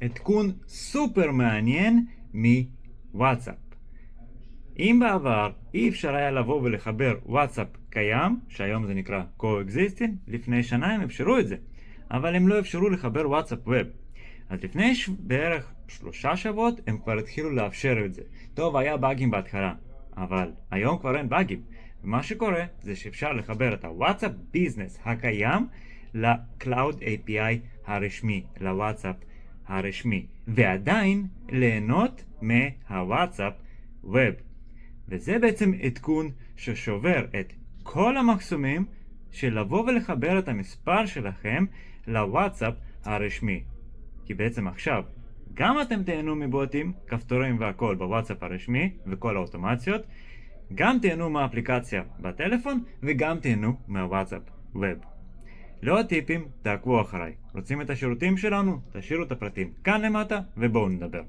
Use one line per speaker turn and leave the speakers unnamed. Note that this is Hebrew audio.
עדכון סופר מעניין מוואטסאפ. אם בעבר אי אפשר היה לבוא ולחבר וואטסאפ קיים, שהיום זה נקרא Coexisting, לפני שנה הם אפשרו את זה, אבל הם לא אפשרו לחבר וואטסאפ ווב. אז לפני בערך 3 שבועות הם כבר התחילו לאפשר את זה. טוב, היה באגים בהתחלה, אבל היום כבר אין באגים. ומה שקורה זה שאפשר לחבר את הוואטסאפ ביזנס הקיים ל-Cloud API הרשמי, לוואטסאפ הרשמי, ועדיין ליהנות מהוואטסאפ ווב. וזה בעצם עדכון ששובר את כל המחסומים של לבוא ולחבר את המספר שלכם לוואטסאפ הרשמי. כי בעצם עכשיו גם אתם תהנו מבוטים, כפתורים והכל בוואטסאפ הרשמי וכל האוטומציות, גם תהנו מהאפליקציה בטלפון וגם תהנו מהוואטסאפ ווב. לעוד טיפים, תעקבו אחריי. רוצים את השירותים שלנו? תשאירו את הפרטים כאן למטה ובואו נדבר.